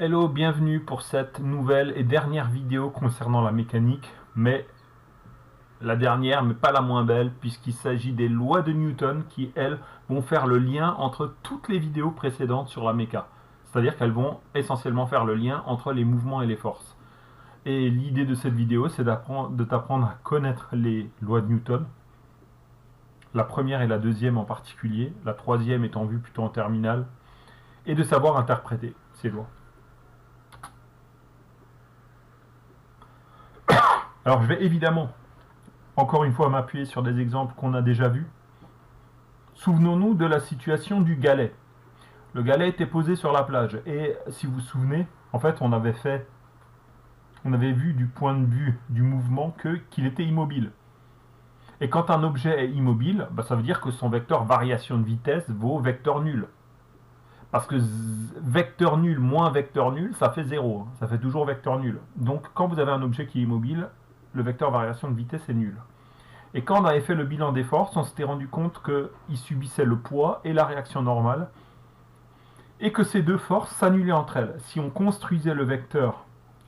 Hello, bienvenue pour cette nouvelle et dernière vidéo concernant la mécanique, mais la dernière, mais pas la moins belle, puisqu'il s'agit des lois de Newton qui, elles, vont faire le lien entre toutes les vidéos précédentes sur la méca. C'est-à-dire qu'elles vont essentiellement faire le lien entre les mouvements et les forces. Et l'idée de cette vidéo, c'est de t'apprendre à connaître les lois de Newton, la première et la deuxième en particulier, la troisième étant vue plutôt en terminale, et de savoir interpréter ces lois. Alors je vais évidemment encore une fois m'appuyer sur des exemples qu'on a déjà vus. Souvenons-nous de la situation du galet. Le galet était posé sur la plage et si vous vous souvenez, en fait on avait vu du point de vue du mouvement qu'il était immobile. Et quand un objet est immobile, ça veut dire que son vecteur variation de vitesse vaut vecteur nul. Parce que vecteur nul moins vecteur nul, ça fait 0. Ça fait toujours vecteur nul. Donc quand vous avez un objet qui est immobile, le vecteur variation de vitesse est nul. Et quand on avait fait le bilan des forces, on s'était rendu compte qu'il subissait le poids et la réaction normale, et que ces deux forces s'annulaient entre elles. Si on construisait le vecteur,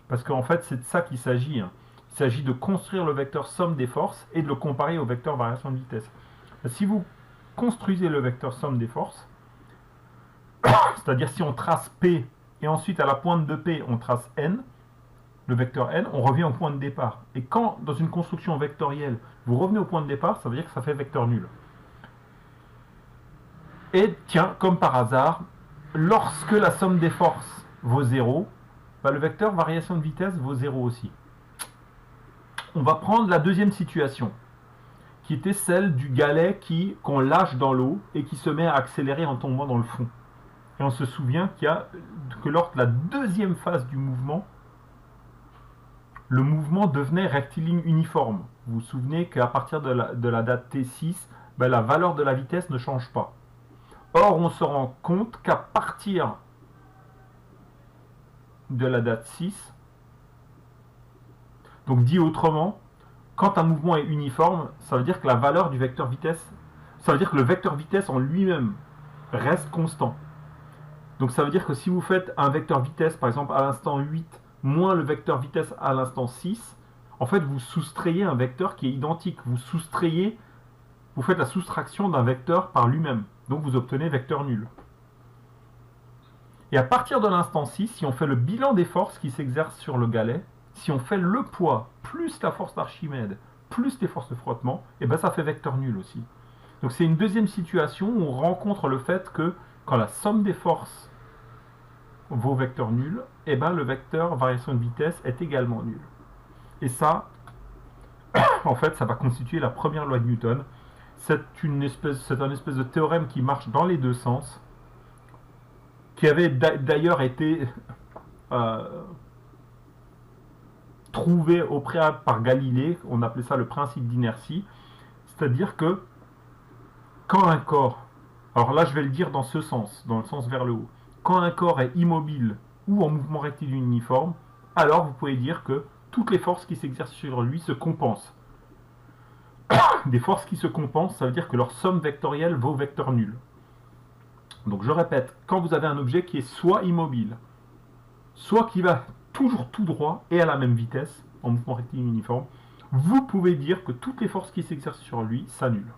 parce qu'en fait c'est de ça qu'il s'agit, il s'agit de construire le vecteur somme des forces et de le comparer au vecteur variation de vitesse. Si vous construisez le vecteur somme des forces, c'est-à-dire si on trace P et ensuite à la pointe de P on trace N, le vecteur n, on revient au point de départ. Et quand, dans une construction vectorielle, vous revenez au point de départ, ça veut dire que ça fait vecteur nul. Et tiens, comme par hasard, lorsque la somme des forces vaut 0, le vecteur variation de vitesse vaut 0 aussi. On va prendre la deuxième situation, qui était celle du galet qu'on lâche dans l'eau et qui se met à accélérer en tombant dans le fond. Et on se souvient que lors de la deuxième phase du mouvement, le mouvement devenait rectiligne uniforme. Vous vous souvenez qu'à partir de la date T6, la valeur de la vitesse ne change pas. Or, on se rend compte qu'à partir de la date 6, donc dit autrement, quand un mouvement est uniforme, ça veut dire que la valeur du vecteur vitesse, ça veut dire que le vecteur vitesse en lui-même reste constant. Donc ça veut dire que si vous faites un vecteur vitesse, par exemple à l'instant 8, moins le vecteur vitesse à l'instant 6, en fait vous soustrayez un vecteur qui est identique. Vous faites la soustraction d'un vecteur par lui-même. Donc vous obtenez vecteur nul. Et à partir de l'instant 6, si on fait le bilan des forces qui s'exercent sur le galet, si on fait le poids plus la force d'Archimède plus les forces de frottement, ça fait vecteur nul aussi. Donc c'est une deuxième situation où on rencontre le fait que quand la somme des forces vaut vecteur nul, le vecteur variation de vitesse est également nul. Et ça, en fait, ça va constituer la première loi de Newton. C'est un espèce de théorème qui marche dans les deux sens, qui avait d'ailleurs été trouvé au préalable par Galilée. On appelait ça le principe d'inertie. C'est-à-dire que quand un corps, alors là je vais le dire dans ce sens, dans le sens vers le haut, quand un corps est immobile ou en mouvement rectiligne uniforme, alors vous pouvez dire que toutes les forces qui s'exercent sur lui se compensent. Des forces qui se compensent, ça veut dire que leur somme vectorielle vaut vecteur nul. Donc je répète, quand vous avez un objet qui est soit immobile, soit qui va toujours tout droit et à la même vitesse, en mouvement rectiligne uniforme, vous pouvez dire que toutes les forces qui s'exercent sur lui s'annulent.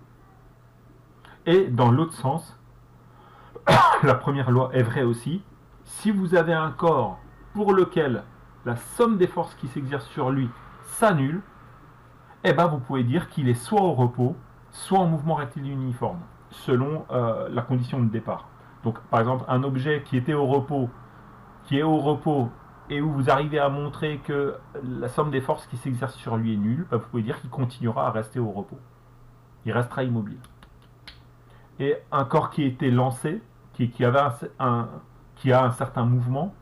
Et dans l'autre sens, la première loi est vraie aussi. Si vous avez un corps pour lequel la somme des forces qui s'exercent sur lui s'annule, vous pouvez dire qu'il est soit au repos, soit en mouvement rectiligne uniforme, selon la condition de départ. Donc, par exemple, un objet qui est au repos, et où vous arrivez à montrer que la somme des forces qui s'exercent sur lui est nulle, vous pouvez dire qu'il continuera à rester au repos. Il restera immobile. Et un corps qui était lancé, qui a un certain mouvement,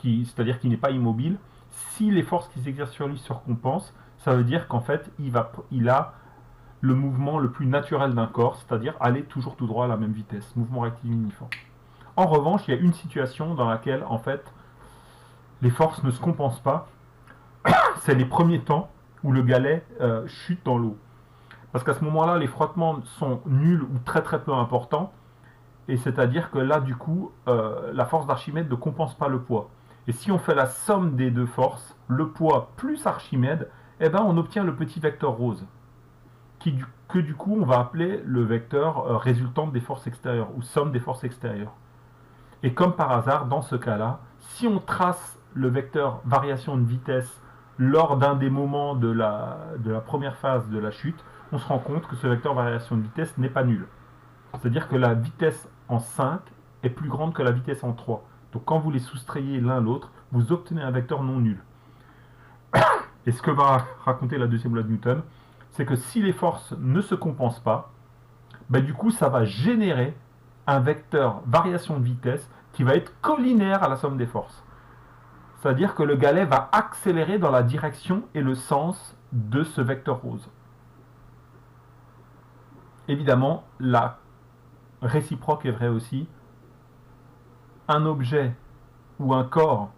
c'est-à-dire qu'il n'est pas immobile, si les forces qui s'exercent sur lui se recompensent, ça veut dire qu'en fait, il a le mouvement le plus naturel d'un corps, c'est-à-dire aller toujours tout droit à la même vitesse, mouvement rectiligne uniforme. En revanche, il y a une situation dans laquelle, en fait, les forces ne se compensent pas. C'est les premiers temps où le galet chute dans l'eau. Parce qu'à ce moment-là, les frottements sont nuls ou très très peu importants. Et c'est-à-dire que là, du coup, la force d'Archimède ne compense pas le poids. Et si on fait la somme des deux forces, le poids plus Archimède, eh ben on obtient le petit vecteur rose, que du coup on va appeler le vecteur résultante des forces extérieures, ou somme des forces extérieures. Et comme par hasard, dans ce cas-là, si on trace le vecteur variation de vitesse lors d'un des moments de la première phase de la chute, on se rend compte que ce vecteur variation de vitesse n'est pas nul. C'est-à-dire que la vitesse en 5 est plus grande que la vitesse en 3. Donc quand vous les soustrayez l'un l'autre, vous obtenez un vecteur non nul. Et ce que va raconter la deuxième loi de Newton, c'est que si les forces ne se compensent pas, ben du coup ça va générer un vecteur variation de vitesse qui va être collinaire à la somme des forces. C'est-à-dire que le galet va accélérer dans la direction et le sens de ce vecteur rose. Évidemment, la réciproque est vraie aussi. Un objet ou un corps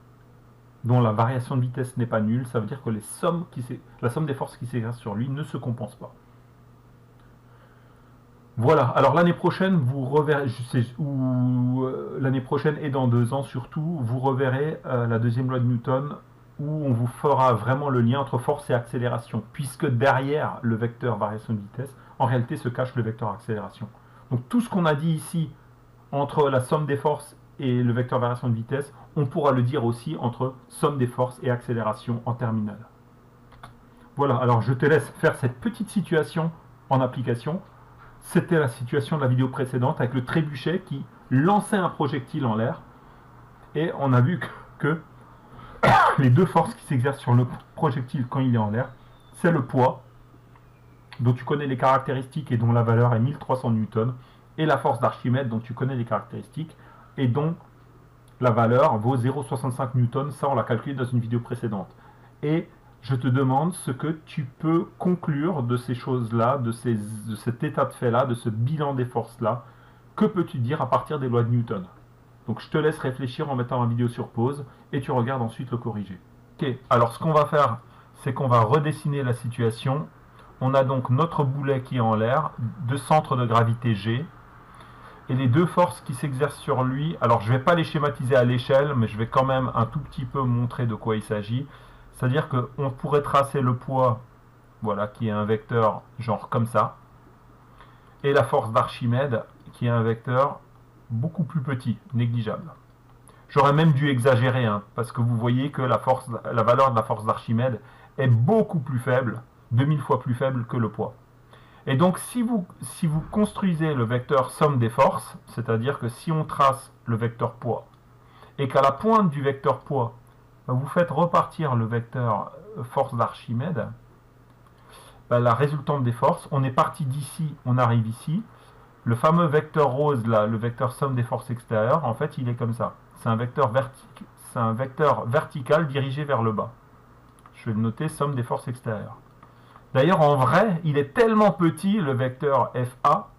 dont la variation de vitesse n'est pas nulle, ça veut dire que la somme des forces qui s'exercent sur lui ne se compense pas. Voilà, alors l'année prochaine, vous reverrez, l'année prochaine et dans 2 ans surtout, vous reverrez la deuxième loi de Newton où on vous fera vraiment le lien entre force et accélération, puisque derrière le vecteur variation de vitesse, en réalité se cache le vecteur accélération. Donc tout ce qu'on a dit ici entre la somme des forces et le vecteur variation de vitesse, on pourra le dire aussi entre somme des forces et accélération en terminale. Voilà, alors je te laisse faire cette petite situation en application. C'était la situation de la vidéo précédente avec le trébuchet qui lançait un projectile en l'air. Et on a vu que les deux forces qui s'exercent sur le projectile quand il est en l'air, c'est le poids, dont tu connais les caractéristiques et dont la valeur est 1300 newtons, et la force d'Archimède, dont tu connais les caractéristiques et dont la valeur vaut 0,65 newtons. Ça, on l'a calculé dans une vidéo précédente. Et je te demande ce que tu peux conclure de ces choses-là, de cet état de fait-là, de ce bilan des forces-là. Que peux-tu dire à partir des lois de Newton? Donc je te laisse réfléchir en mettant la vidéo sur pause et tu regardes ensuite le corriger. Ok, alors ce qu'on va faire, c'est qu'on va redessiner la situation. On a donc notre boulet qui est en l'air, de centre de gravité G, et les deux forces qui s'exercent sur lui. Alors je ne vais pas les schématiser à l'échelle, mais je vais quand même un tout petit peu montrer de quoi il s'agit. C'est-à-dire qu'on pourrait tracer le poids, voilà, qui est un vecteur genre comme ça, et la force d'Archimède, qui est un vecteur beaucoup plus petit, négligeable. J'aurais même dû exagérer, hein, parce que vous voyez que la valeur de la force d'Archimède est beaucoup plus faible, 2000 fois plus faible que le poids. Et donc si vous construisez le vecteur somme des forces, c'est-à-dire que si on trace le vecteur poids, et qu'à la pointe du vecteur poids, vous faites repartir le vecteur force d'Archimède, la résultante des forces, on est parti d'ici, on arrive ici. Le fameux vecteur rose, là, le vecteur somme des forces extérieures, en fait, il est comme ça. C'est un vecteur vertical dirigé vers le bas. Je vais le noter, somme des forces extérieures. D'ailleurs, en vrai, il est tellement petit, le vecteur FA,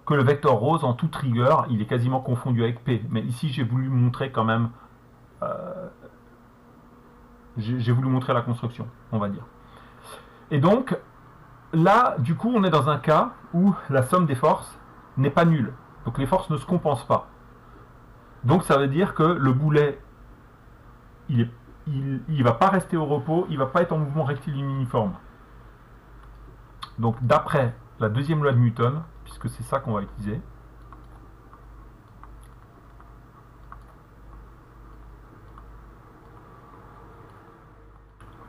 que le vecteur rose, en toute rigueur, il est quasiment confondu avec P. Mais ici, j'ai voulu montrer quand même... j'ai voulu montrer la construction, on va dire. Et donc, là, du coup, on est dans un cas où la somme des forces n'est pas nulle. Donc les forces ne se compensent pas. Donc ça veut dire que le boulet, il va pas rester au repos, il va pas être en mouvement rectiligne uniforme. Donc d'après la deuxième loi de Newton, puisque c'est ça qu'on va utiliser,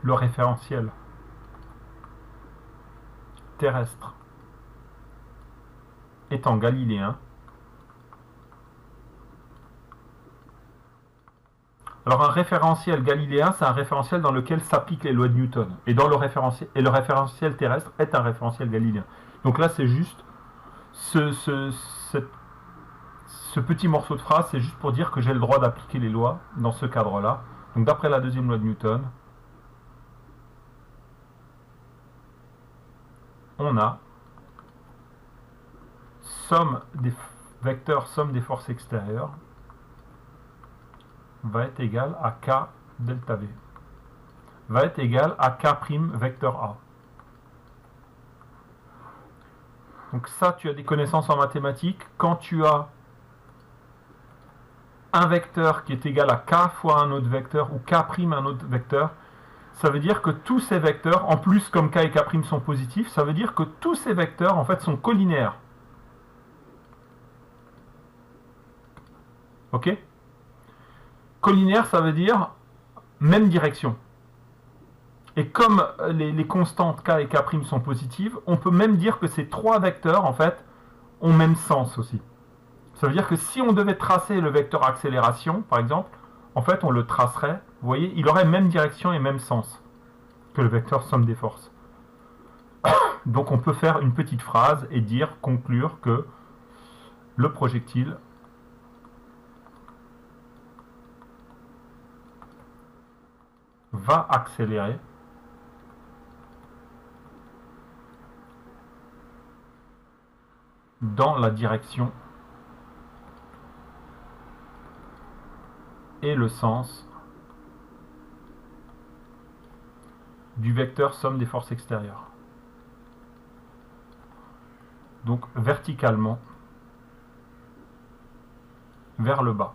le référentiel terrestre étant galiléen, alors un référentiel galiléen, c'est un référentiel dans lequel s'appliquent les lois de Newton. Et le référentiel terrestre est un référentiel galiléen. Donc là, c'est juste ce petit morceau de phrase, c'est juste pour dire que j'ai le droit d'appliquer les lois dans ce cadre-là. Donc d'après la deuxième loi de Newton, on a somme des vecteurs, somme des forces extérieures va être égal à K delta V, va être égal à K' vecteur A. Donc ça, tu as des connaissances en mathématiques. Quand tu as un vecteur qui est égal à k fois un autre vecteur, ou k' un autre vecteur, ça veut dire que tous ces vecteurs, en plus comme k et k' sont positifs, ça veut dire que tous ces vecteurs en fait sont collinéaires. Ok? Collinéaire, ça veut dire même direction. Et comme les constantes k et k' sont positives, on peut même dire que ces trois vecteurs en fait ont même sens aussi. Ça veut dire que si on devait tracer le vecteur accélération, par exemple, en fait on le tracerait, vous voyez, il aurait même direction et même sens que le vecteur somme des forces. Donc on peut faire une petite phrase et dire, conclure que le projectile va accélérer dans la direction et le sens du vecteur somme des forces extérieures. Donc verticalement vers le bas.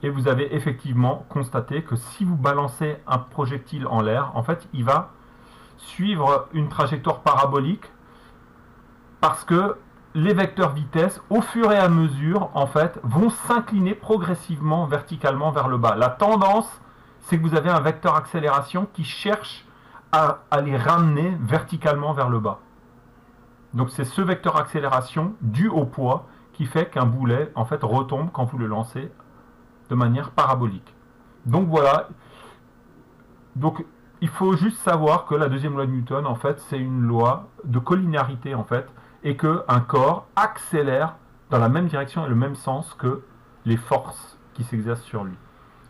Et vous avez effectivement constaté que si vous balancez un projectile en l'air, en fait, il va suivre une trajectoire parabolique parce que les vecteurs vitesse, au fur et à mesure, en fait, vont s'incliner progressivement verticalement vers le bas. La tendance, c'est que vous avez un vecteur accélération qui cherche à les ramener verticalement vers le bas. Donc c'est ce vecteur accélération dû au poids qui fait qu'un boulet, en fait, retombe quand vous le lancez de manière parabolique. Donc voilà. Donc il faut juste savoir que la deuxième loi de Newton, en fait, c'est une loi de collinéarité, en fait, et qu'un corps accélère dans la même direction et le même sens que les forces qui s'exercent sur lui.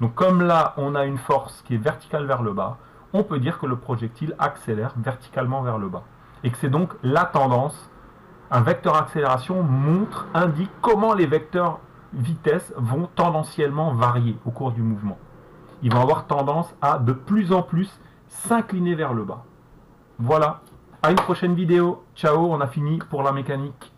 Donc comme là, on a une force qui est verticale vers le bas, on peut dire que le projectile accélère verticalement vers le bas. Et que c'est donc la tendance. Un vecteur accélération montre, indique comment les vecteurs vitesse vont tendanciellement varier au cours du mouvement. Ils vont avoir tendance à de plus en plus s'incliner vers le bas. Voilà, à une prochaine vidéo. Ciao, on a fini pour la mécanique.